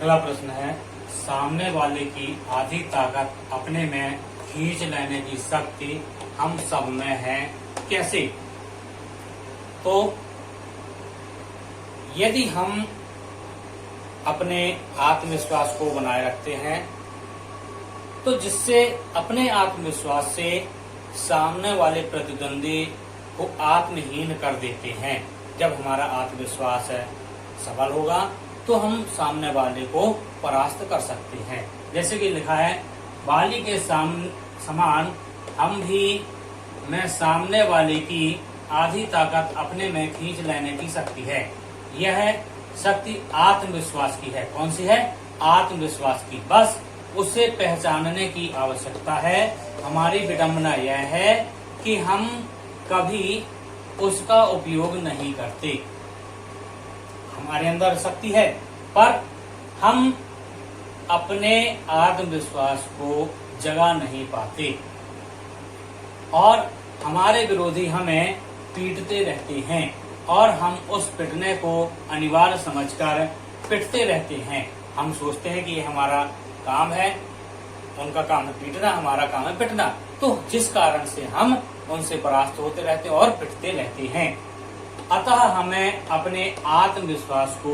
अगला प्रश्न है, सामने वाले की आधी ताकत अपने में खींच लेने की शक्ति हम सब में है, कैसे? तो यदि हम अपने आत्मविश्वास को बनाए रखते हैं तो जिससे अपने आत्मविश्वास से सामने वाले प्रतिद्वंदी को आत्महीन कर देते हैं। जब हमारा आत्मविश्वास सबल होगा तो हम सामने वाले को परास्त कर सकते हैं। जैसे कि लिखा है, बाली के समान हम भी में सामने वाले की आधी ताकत अपने में खींच लेने की शक्ति है। यह शक्ति आत्मविश्वास की है। कौन सी है? आत्मविश्वास की। बस उसे पहचानने की आवश्यकता है। हमारी विडंबना यह है कि हम कभी उसका उपयोग नहीं करते। हमारे अंदर शक्ति है पर हम अपने आत्मविश्वास को जगा नहीं पाते और हमारे विरोधी हमें पीटते रहते हैं और हम उस पिटने को अनिवार्य समझकर पिटते रहते हैं। हम सोचते हैं कि ये हमारा काम है, उनका काम है पीटना, हमारा काम है पिटना। तो जिस कारण से हम उनसे परास्त होते रहते हैं और पिटते रहते हैं। अतः हमें अपने आत्मविश्वास को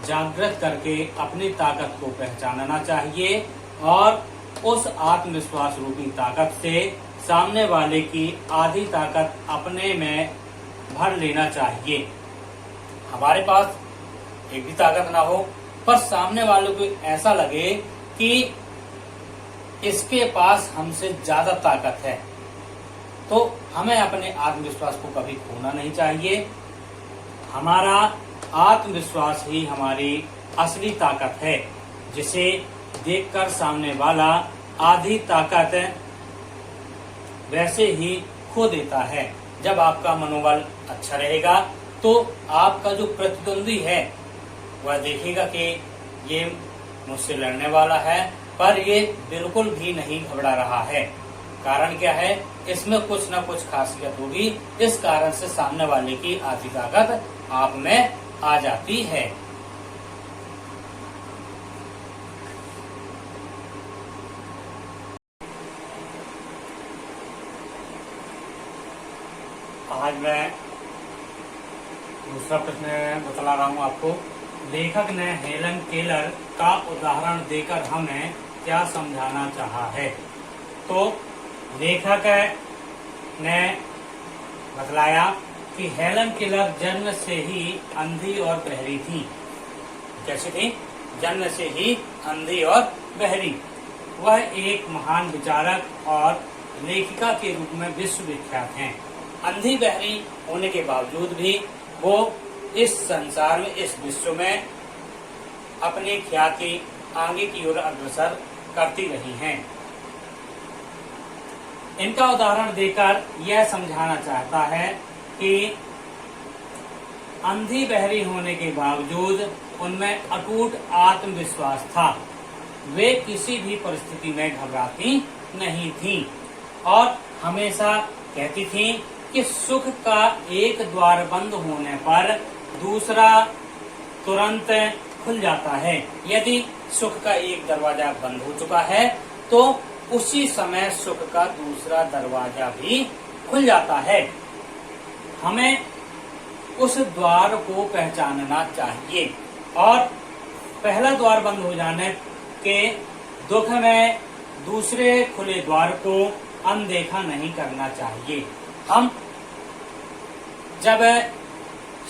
जागृत करके अपनी ताकत को पहचानना चाहिए और उस आत्मविश्वास रूपी ताकत से सामने वाले की आधी ताकत अपने में भर लेना चाहिए। हमारे पास एक भी ताकत ना हो पर सामने वालों को ऐसा लगे कि इसके पास हमसे ज्यादा ताकत है, तो हमें अपने आत्मविश्वास को कभी खोना नहीं चाहिए। हमारा आत्मविश्वास ही हमारी असली ताकत है, जिसे देखकर सामने वाला आधी ताकत वैसे ही खो देता है। जब आपका मनोबल अच्छा रहेगा तो आपका जो प्रतिद्वंदी है वह देखेगा कि ये मुझसे लड़ने वाला है पर ये बिल्कुल भी नहीं घबरा रहा है। कारण क्या है? इसमें कुछ न कुछ खासियत होगी। इस कारण से सामने वाले की आधी ताकत आप में आ जाती है। आज मैं दूसरा प्रश्न बतला रहा हूँ आपको। लेखक ने हेलन केलर का उदाहरण देकर हमें क्या समझाना चाहा है? तो लेखक ने बतलाया कि हेलन केलर जन्म से ही अंधी और बहरी थी। कैसे थी? जन्म से ही अंधी और बहरी। वह एक महान विचारक और लेखिका के रूप में विश्व विख्यात हैं। अंधी बहरी होने के बावजूद भी वो इस संसार में, इस विश्व में अपनी ख्याति आगे की ओर अग्रसर करती रही हैं। इनका उदाहरण देकर यह समझाना चाहता है कि अंधी बहरी होने के बावजूद उनमें अटूट आत्मविश्वास था। वे किसी भी परिस्थिति में घबराती नहीं थीं और हमेशा कहती थीं कि सुख का एक द्वार बंद होने पर दूसरा तुरंत खुल जाता है। यदि सुख का एक दरवाजा बंद हो चुका है तो उसी समय सुख का दूसरा दरवाजा भी खुल जाता है। हमें उस द्वार को पहचानना चाहिए और पहला द्वार बंद हो जाने के दुख में दूसरे खुले द्वार को अनदेखा नहीं करना चाहिए। हम जब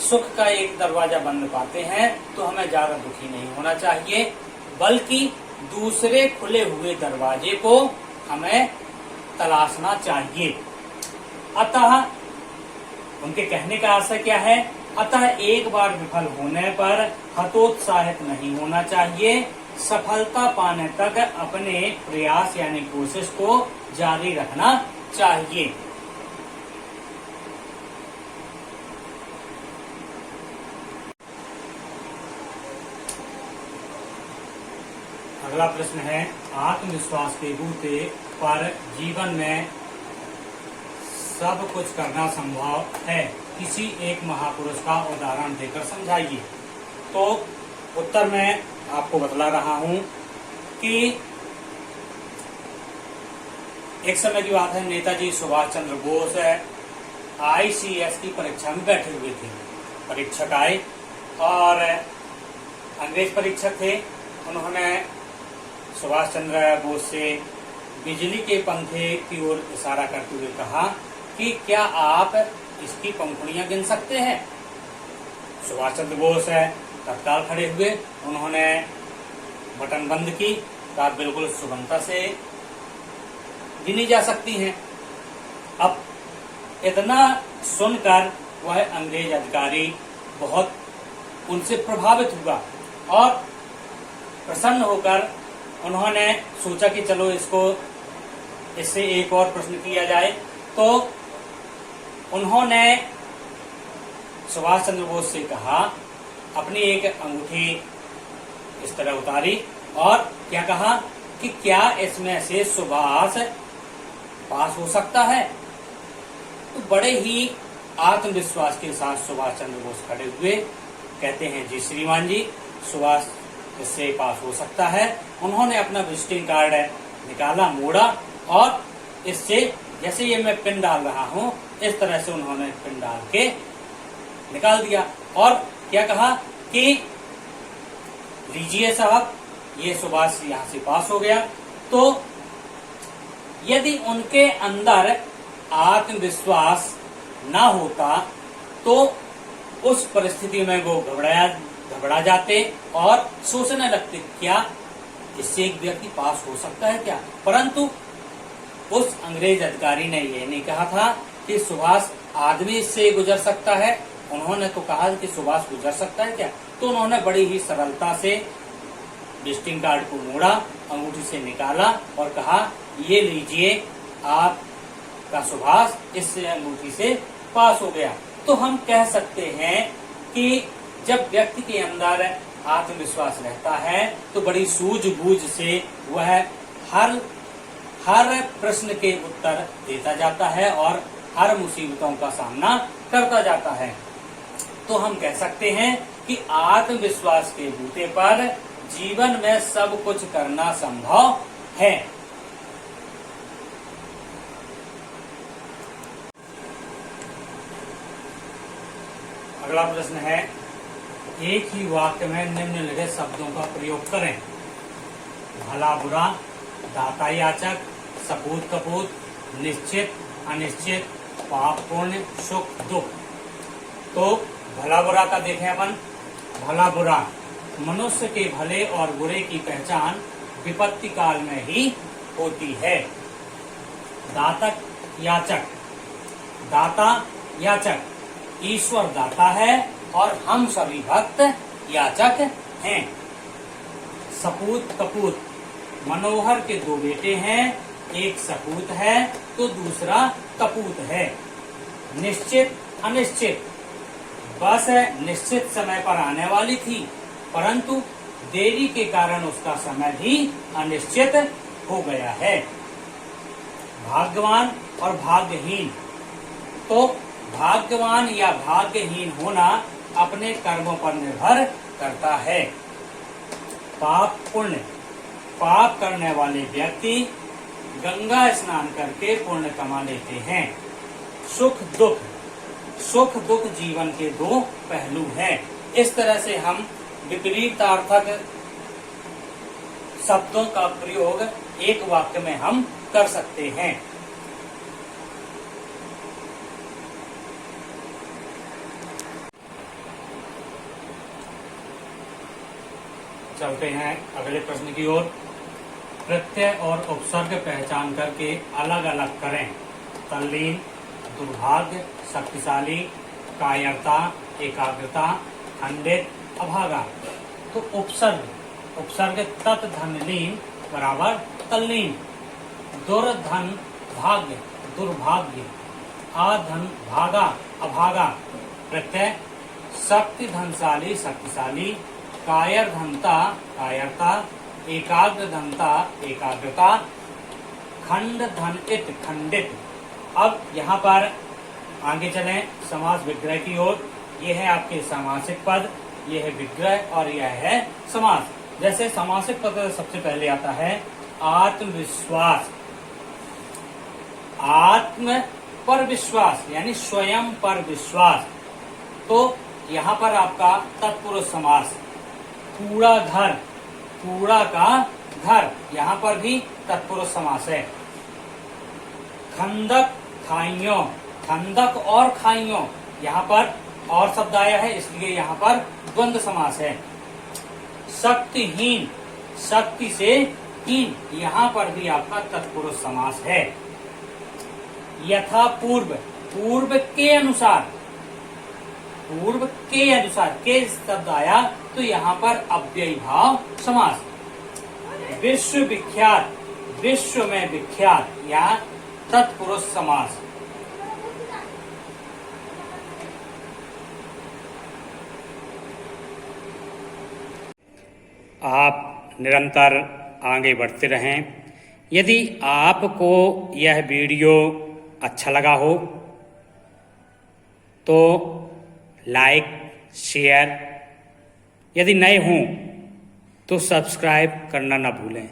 सुख का एक दरवाजा बंद पाते हैं तो हमें ज्यादा दुखी नहीं होना चाहिए, बल्कि दूसरे खुले हुए दरवाजे को हमें तलाशना चाहिए। अतः उनके कहने का आशय क्या है? अतः एक बार विफल होने पर हतोत्साहित नहीं होना चाहिए। सफलता पाने तक अपने प्रयास यानी कोशिश को जारी रखना चाहिए। अगला प्रश्न है, आत्मविश्वास के बूते पर जीवन में सब कुछ करना संभव है, किसी एक महापुरुष का उदाहरण देकर समझाइए। तो उत्तर में आपको बतला रहा हूं कि एक समय की बात है, नेताजी सुभाष चंद्र बोस ICS की परीक्षा में बैठे हुए थे। परीक्षक आए और अंग्रेज परीक्षक थे। उन्होंने सुभाष चंद्र बोस से बिजली के पंखे की ओर इशारा करते हुए कहा कि क्या आप इसकी पंखुड़ियां गिन सकते हैं। सुभाष चंद्र बोस तत्काल खड़े हुए, उन्होंने बटन बंद की, कहा बिल्कुल सुगमता से गिनी जा सकती हैं। अब इतना सुनकर वह अंग्रेज अधिकारी बहुत उनसे प्रभावित हुआ और प्रसन्न होकर उन्होंने सोचा कि चलो इससे एक और प्रश्न किया जाए। तो उन्होंने सुभाष चंद्र बोस से कहा, अपनी एक अंगूठी इस तरह उतारी और क्या कहा कि क्या इसमें से सुभाष पास हो सकता है। तो बड़े ही आत्मविश्वास के साथ सुभाष चंद्र बोस खड़े हुए, कहते हैं जी श्रीमान जी, सुभाष इससे पास हो सकता है। उन्होंने अपना विजिटिंग कार्ड निकाला, मोड़ा और इससे जैसे ये मैं पिन डाल रहा हूं इस तरह से उन्होंने पिन डाल के निकाल दिया और क्या कहा कि लीजिए साहब, ये सुभाष यहां से पास हो गया। तो यदि उनके अंदर आत्मविश्वास ना होता तो उस परिस्थिति में वो घबरा जाते और सोचने लगते क्या इससे एक व्यक्ति पास हो सकता है क्या। परंतु उस अंग्रेज अधिकारी ने यह नहीं कहा था कि सुभाष आदमी से गुजर सकता है, उन्होंने तो कहा कि सुभाष गुजर सकता है क्या। तो उन्होंने बड़ी ही सरलता से विजिटिंग कार्ड को मोड़ा, अंगूठी से निकाला और कहा ये लीजिए, आपका सुभाष इस अंगूठी से पास हो गया। तो हम कह सकते हैं कि जब व्यक्ति के अंदर आत्मविश्वास रहता है तो बड़ी सूझबूझ से वह हर प्रश्न के उत्तर देता जाता है और हर मुसीबतों का सामना करता जाता है। तो हम कह सकते हैं कि आत्मविश्वास के बूते पर जीवन में सब कुछ करना संभव है। अगला प्रश्न है, एक ही वाक्य में निम्नलिखित शब्दों का प्रयोग करें। भला बुरा, दाता याचक, सपूत कपूत, निश्चित अनिश्चित, पाप पुण्य, सुख दुख। तो भला बुरा का देखें अपन। भला बुरा, मनुष्य के भले और बुरे की पहचान विपत्ति काल में ही होती है। दातक याचक, दाता याचक, ईश्वर दाता है और हम सभी भक्त याचक हैं। सपूत कपूत, मनोहर के दो बेटे हैं, एक सपूत है तो दूसरा कपूत है। निश्चित अनिश्चित, बस निश्चित समय पर आने वाली थी परंतु देरी के कारण उसका समय भी अनिश्चित हो गया है। भाग्यवान और भाग्यहीन, तो भाग्यवान या भाग्यहीन होना अपने कर्मों पर निर्भर करता है। पाप पुण्य, पाप करने वाले व्यक्ति गंगा स्नान करके पुण्य कमा लेते हैं। सुख दुख, सुख दुख जीवन के दो पहलू हैं। इस तरह से हम विपरीतार्थक शब्दों का प्रयोग एक वाक्य में हम कर सकते हैं। चलते हैं अगले प्रश्न की ओर। प्रत्यय और उपसर्ग पहचान करके अलग अलग करें। तल्लीन, दुर्भाग्य, शक्तिशाली, कायरता, एकाग्रता, खंडित, अभागा। तो उपसर्ग तत् धन लीन बराबर तल्लीन। दुर्धन भाग्य, दुर्भाग्य। आधन भागा, अभागा। प्रत्यय शक्ति धनशाली, शक्तिशाली। कायर धनता, कायरता। एकाग्र धनता, एकाग्रता। खंड धनित, खंडित। अब यहाँ पर आगे चलें समास विग्रह की ओर। ये है आपके समासिक पद, ये है विग्रह और यह है समास। जैसे सामासिक पद सबसे पहले आता है आत्मविश्वास। आत्म पर विश्वास यानी स्वयं पर विश्वास। तो यहाँ पर आपका तत्पुरुष समास। कूड़ा घर, कूड़ा का घर, यहाँ पर भी तत्पुरुष समास है। खंदक खाइयों, खंदक और खाइयों, यहाँ पर और शब्द आया है इसलिए यहाँ पर द्वंद्व समास है। शक्तिहीन, शक्ति से हीन, यहाँ पर भी आपका तत्पुरुष समास है। यथा पूर्व, पूर्व के अनुसार, पूर्व के अनुसार, के शब्द आया तो यहाँ पर अव्ययी भाव समास। विश्व विख्यात, विश्व में विख्यात, यहाँ तत्पुरुष समास। आप निरंतर आगे बढ़ते रहें। यदि आपको यह वीडियो अच्छा लगा हो तो लाइक, शेयर, यदि नए हों तो सब्सक्राइब करना ना भूलें।